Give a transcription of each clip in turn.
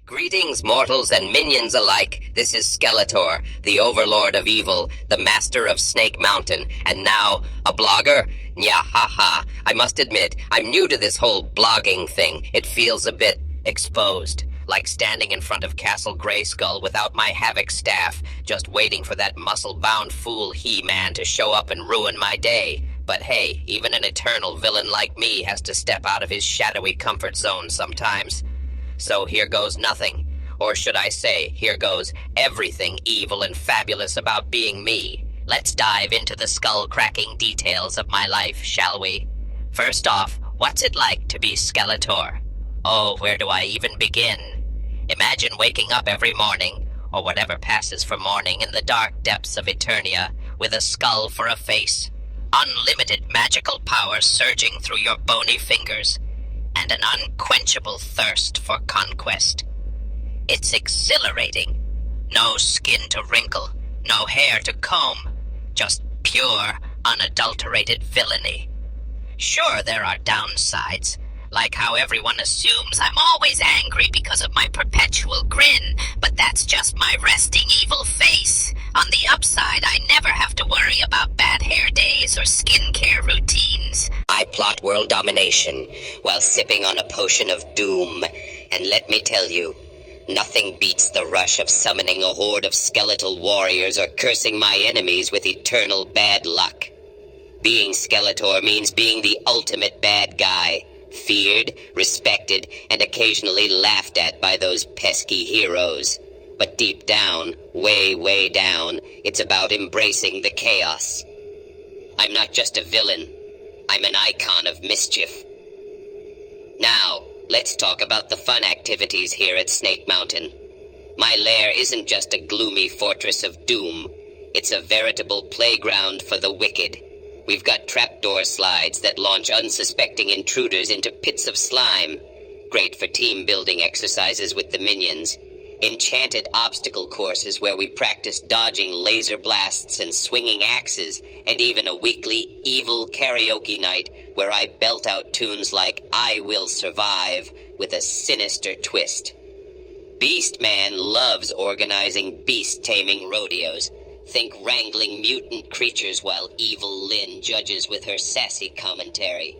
Greetings, mortals and minions alike. This is Skeletor, the overlord of evil, the master of Snake Mountain, and now a blogger? Nyahaha. I must admit, I'm new to this whole blogging thing. It feels a bit exposed, like standing in front of Castle Grayskull without my Havoc staff, just waiting for that muscle-bound fool He-Man to show up and ruin my day. But hey, even an eternal villain like me has to step out of his shadowy comfort zone sometimes. So here goes nothing. Or should I say, here goes everything evil and fabulous about being me. Let's dive into the skull-cracking details of my life, shall we? First off, what's it like to be Skeletor? Oh, where do I even begin? Imagine waking up every morning, or whatever passes for morning, in the dark depths of Eternia, with a skull for a face, unlimited magical power surging through your bony fingers, and an unquenchable thirst for conquest. It's exhilarating. No skin to wrinkle, no hair to comb, just pure, unadulterated villainy. Sure, there are downsides, like how everyone assumes I'm always angry because of my perpetual grin, but that's just my resting evil face. On the upside, I never have to worry about bad hair days or skincare routines. I plot world domination while sipping on a potion of doom, and let me tell you, nothing beats the rush of summoning a horde of skeletal warriors or cursing my enemies with eternal bad luck. Being Skeletor means being the ultimate bad guy, feared, respected, and occasionally laughed at by those pesky heroes. But deep down, way, way down, it's about embracing the chaos. I'm not just a villain. I'm an icon of mischief. Now, let's talk about the fun activities here at Snake Mountain. My lair isn't just a gloomy fortress of doom. It's a veritable playground for the wicked. We've got trapdoor slides that launch unsuspecting intruders into pits of slime. Great for team-building exercises with the minions. Enchanted obstacle courses where we practice dodging laser blasts and swinging axes, and even a weekly evil karaoke night where I belt out tunes like I Will Survive with a sinister twist. Beastman loves organizing beast-taming rodeos. Think wrangling mutant creatures while Evil Lynn judges with her sassy commentary.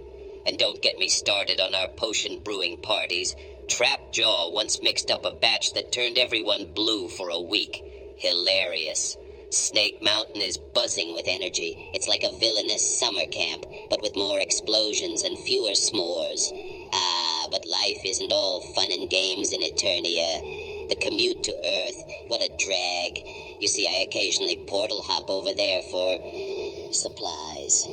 And don't get me started on our potion brewing parties. Trapjaw once mixed up a batch that turned everyone blue for a week. Hilarious. Snake Mountain is buzzing with energy. It's like a villainous summer camp, but with more explosions and fewer s'mores. But life isn't all fun and games in Eternia. The commute to Earth, what a drag. You see, I occasionally portal hop over there for supplies.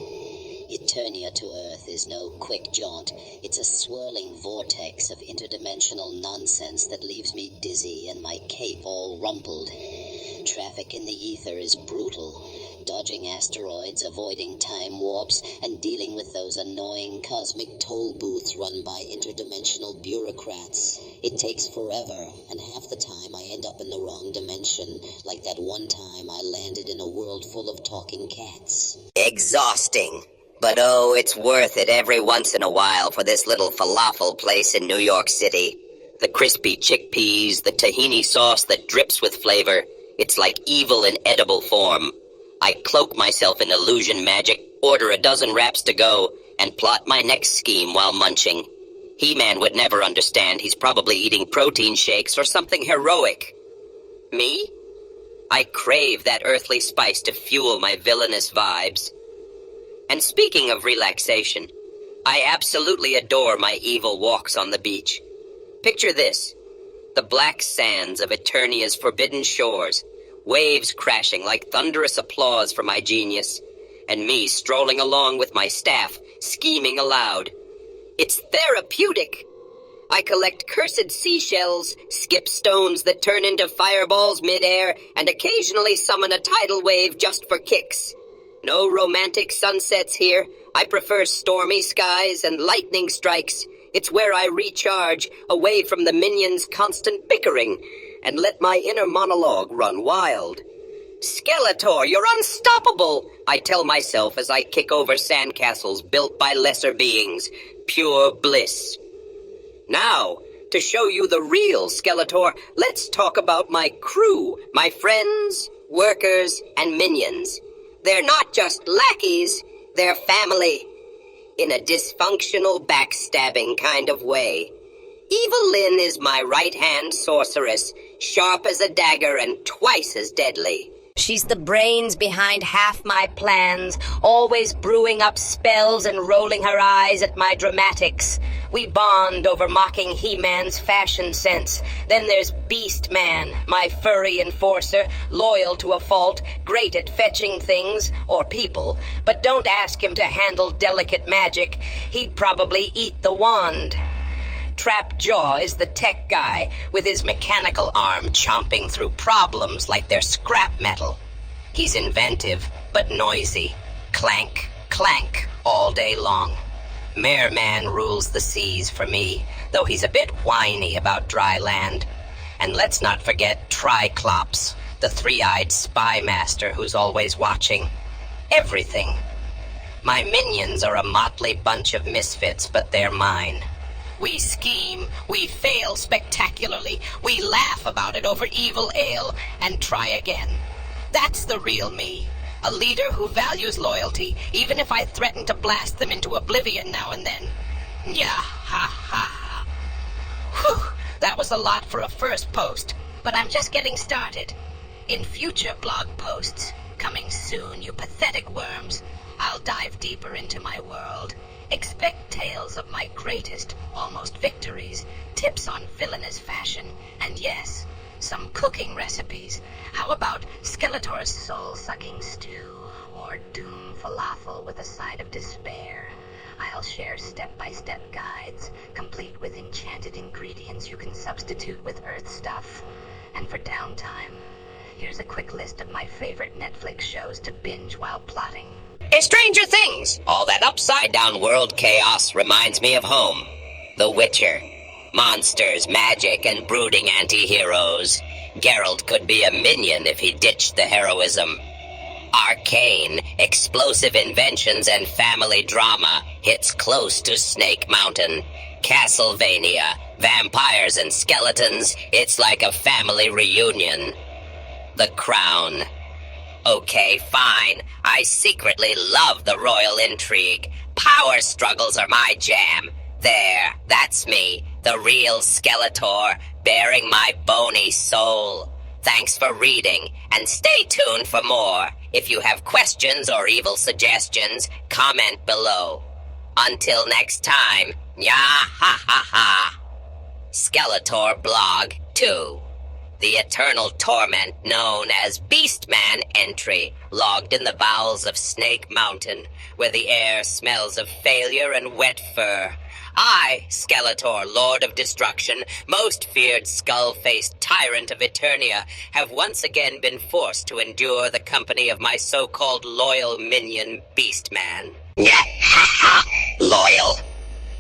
Eternia to Earth is no quick jaunt. It's a swirling vortex of interdimensional nonsense that leaves me dizzy and my cape all rumpled. Traffic in the ether is brutal. Dodging asteroids, avoiding time warps, and dealing with those annoying cosmic toll booths run by interdimensional bureaucrats. It takes forever, and half the time I end up in the wrong dimension, like that one time I landed in a world full of talking cats. Exhausting. But oh, it's worth it every once in a while for this little falafel place in New York City. The crispy chickpeas, the tahini sauce that drips with flavor. It's like evil in edible form. I cloak myself in illusion magic, order a dozen wraps to go, and plot my next scheme while munching. He-Man would never understand. He's probably eating protein shakes or something heroic. Me? I crave that earthly spice to fuel my villainous vibes. And speaking of relaxation, I absolutely adore my evil walks on the beach. Picture this. The black sands of Eternia's forbidden shores, waves crashing like thunderous applause for my genius, and me strolling along with my staff, scheming aloud. It's therapeutic. I collect cursed seashells, skip stones that turn into fireballs midair, and occasionally summon a tidal wave just for kicks. No romantic sunsets here. I prefer stormy skies and lightning strikes. It's where I recharge, away from the minions' constant bickering, and let my inner monologue run wild. Skeletor, you're unstoppable, I tell myself as I kick over sandcastles built by lesser beings. Pure bliss. Now, To show you the real Skeletor, let's talk about my crew, my friends, workers, and minions. They're not just lackeys, they're family. In a dysfunctional, backstabbing kind of way. Evil Lynn is my right-hand sorceress, sharp as a dagger and twice as deadly. She's the brains behind half my plans, always brewing up spells and rolling her eyes at my dramatics. We bond over mocking He-Man's fashion sense. Then there's Beast Man, my furry enforcer, loyal to a fault, great at fetching things, or people. But don't ask him to handle delicate magic. He'd probably eat the wand. Trap Jaw is the tech guy, with his mechanical arm chomping through problems like they're scrap metal. He's inventive, but noisy. Clank, clank, all day long. Merman rules the seas for me, though he's a bit whiny about dry land. And let's not forget Triclops, the three-eyed spy master who's always watching. Everything. My minions are a motley bunch of misfits, but they're mine. We scheme, we fail spectacularly, we laugh about it over evil ale, and try again. That's the real me. A leader who values loyalty, even if I threaten to blast them into oblivion now and then. Yeah, ha, ha. Whew, that was a lot for a first post, but I'm just getting started. In future blog posts, coming soon, you pathetic worms, I'll dive deeper into my world. Expect tales of my greatest, almost victories, tips on villainous fashion, and yes, some cooking recipes. How about Skeletor's soul-sucking stew, or doom falafel with a side of despair? I'll share step-by-step guides, complete with enchanted ingredients you can substitute with Earth stuff. And for downtime, here's a quick list of my favorite Netflix shows to binge while plotting. Stranger Things! All that upside-down world chaos reminds me of home. The Witcher. Monsters, magic, and brooding anti-heroes. Geralt could be a minion if he ditched the heroism. Arcane, explosive inventions and family drama hits close to Snake Mountain. Castlevania, vampires and skeletons, it's like a family reunion. The Crown. Okay, fine. I secretly love the royal intrigue. Power struggles are my jam. There, that's me, the real Skeletor, bearing my bony soul. Thanks for reading, and stay tuned for more. If you have questions or evil suggestions, comment below. Until next time, ya ha ha ha. Skeletor Blog 2. The eternal torment known as Beastman entry, logged in the bowels of Snake Mountain, where the air smells of failure and wet fur. I, Skeletor, Lord of Destruction, most feared skull-faced tyrant of Eternia, have once again been forced to endure the company of my so-called loyal minion, Beastman. Yeah, ha ha, loyal.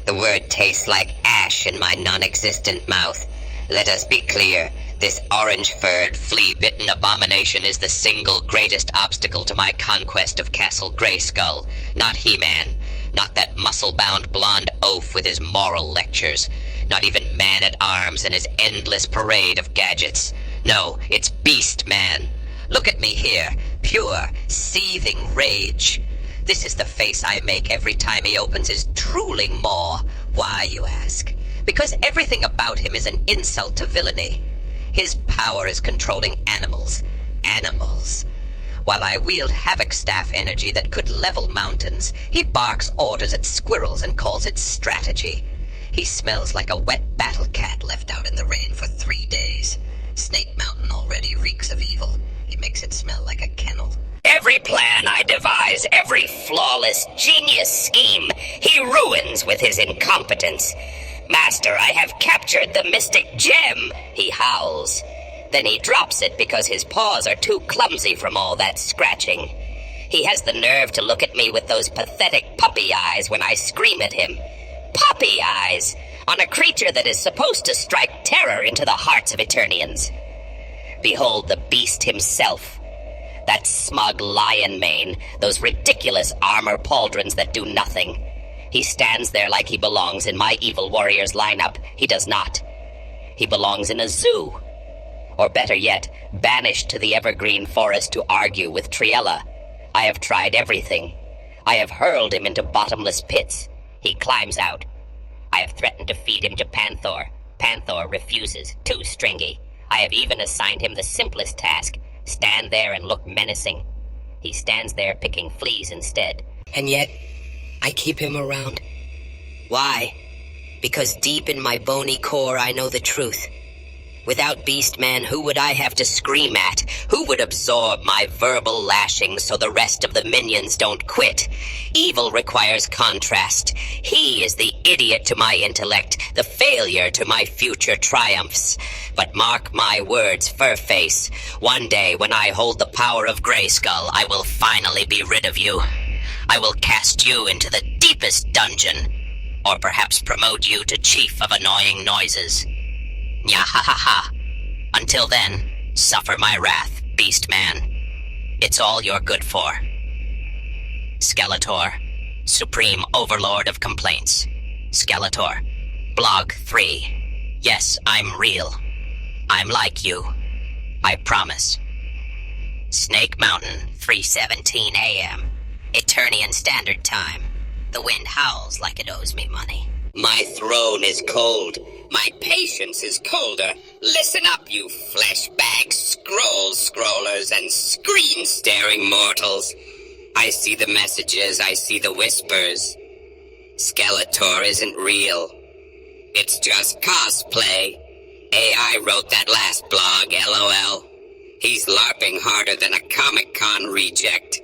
The word tastes like ash in my non-existent mouth. Let us be clear. This orange-furred, flea-bitten abomination is the single greatest obstacle to my conquest of Castle Grayskull. Not He-Man. Not that muscle-bound blonde oaf with his moral lectures. Not even Man-at-Arms and his endless parade of gadgets. No, it's Beast-Man. Look at me here. Pure, seething rage. This is the face I make every time he opens his drooling maw. Why, you ask? Because everything about him is an insult to villainy. His power is controlling animals. Animals. While I wield Havoc Staff energy that could level mountains, he barks orders at squirrels and calls it strategy. He smells like a wet battle cat left out in the rain for 3 days. Snake Mountain already reeks of evil. It makes it smell like a kennel. Every plan I devise, every flawless, genius scheme, he ruins with his incompetence. Master, I have captured the mystic gem, he howls. Then he drops it because his paws are too clumsy from all that scratching. He has the nerve to look at me with those pathetic puppy eyes when I scream at him. Puppy eyes! On a creature that is supposed to strike terror into the hearts of Eternians. Behold the beast himself. That smug lion mane, those ridiculous armor pauldrons that do nothing. He stands there like he belongs in my evil warrior's lineup. He does not. He belongs in a zoo. Or better yet, banished to the evergreen forest to argue with Triella. I have tried everything. I have hurled him into bottomless pits. He climbs out. I have threatened to feed him to Panther. Panther refuses, too stringy. I have even assigned him the simplest task. Stand there and look menacing. He stands there picking fleas instead. And yet, I keep him around. Why? Because deep in my bony core I know the truth. Without Beastman, who would I have to scream at? Who would absorb my verbal lashings so the rest of the minions don't quit? Evil requires contrast. He is the idiot to my intellect, the failure to my future triumphs. But mark my words, Furface. One day, when I hold the power of Grayskull, I will finally be rid of you. I will cast you into the deepest dungeon. Or perhaps promote you to Chief of Annoying Noises. Nya-ha-ha-ha. Until then, suffer my wrath, Beastman. It's all you're good for. Skeletor, Supreme Overlord of Complaints. Skeletor, Blog 3. Yes, I'm real. I'm like you. I promise. Snake Mountain, 3:17 a.m. Eternian Standard Time. The wind howls like it owes me money. My throne is cold. My patience is colder. Listen up, you fleshbag scrollers and screen-staring mortals. I see the messages, I see the whispers. Skeletor isn't real. It's just cosplay. AI wrote that last blog, LOL. He's LARPing harder than a Comic-Con reject.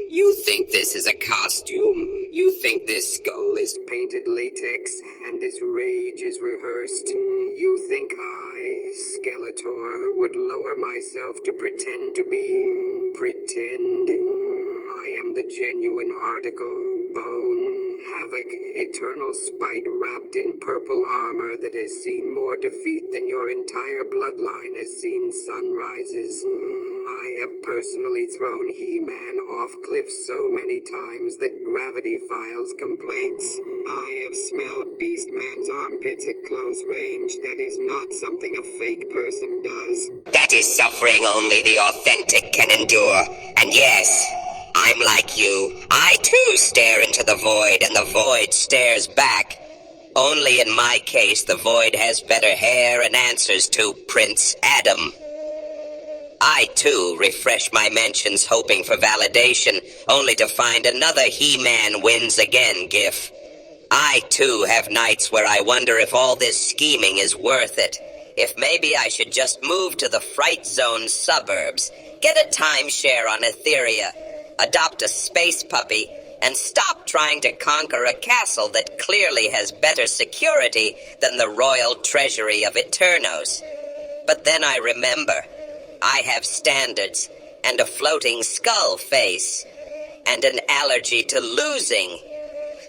You think this is a costume? You think this skull is painted latex and this rage is rehearsed? You think I, Skeletor, would lower myself to pretend to be... pretend? I am the genuine article, bone, havoc, eternal spite wrapped in purple armor that has seen more defeat than your entire bloodline has seen sunrises. I have personally thrown He-Man off cliffs so many times that gravity files complaints. I have smelled Beastman's armpits at close range. That is not something a fake person does. That is suffering only the authentic can endure. And yes, I'm like you. I too stare into the void, and the void stares back. Only in my case, the void has better hair and answers to Prince Adam. I, too, refresh my mentions hoping for validation, only to find another He-Man wins again gif. I, too, have nights where I wonder if all this scheming is worth it. If maybe I should just move to the Fright Zone suburbs, get a timeshare on Etheria, adopt a space puppy, and stop trying to conquer a castle that clearly has better security than the royal treasury of Eternos. But then I remember... I have standards, and a floating skull face, and an allergy to losing.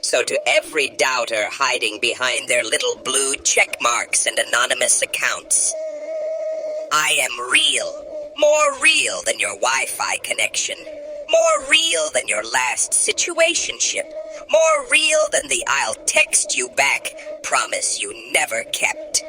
So to every doubter hiding behind their little blue check marks and anonymous accounts, I am real, more real than your Wi-Fi connection, more real than your last situationship, more real than the I'll text you back promise you never kept.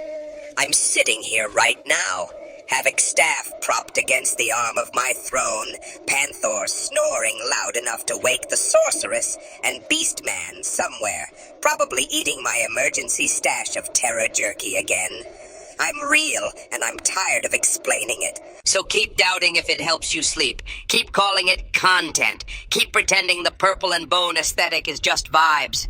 I'm sitting here right now, Havoc staff propped against the arm of my throne, Panther snoring loud enough to wake the sorceress, and Beastman somewhere, probably eating my emergency stash of terror jerky again. I'm real, and I'm tired of explaining it. So keep doubting if it helps you sleep. Keep calling it content. Keep pretending the purple and bone aesthetic is just vibes.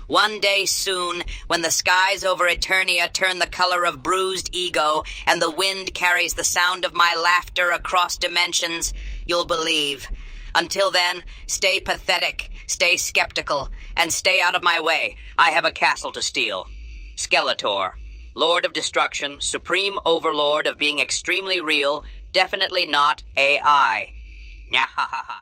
One day soon, when the skies over Eternia turn the color of bruised ego and the wind carries the sound of my laughter across dimensions, you'll believe. Until then, stay pathetic, stay skeptical, and stay out of my way. I have a castle to steal. Skeletor, Lord of Destruction, Supreme Overlord of being extremely real, definitely not AI. Nyahahaha.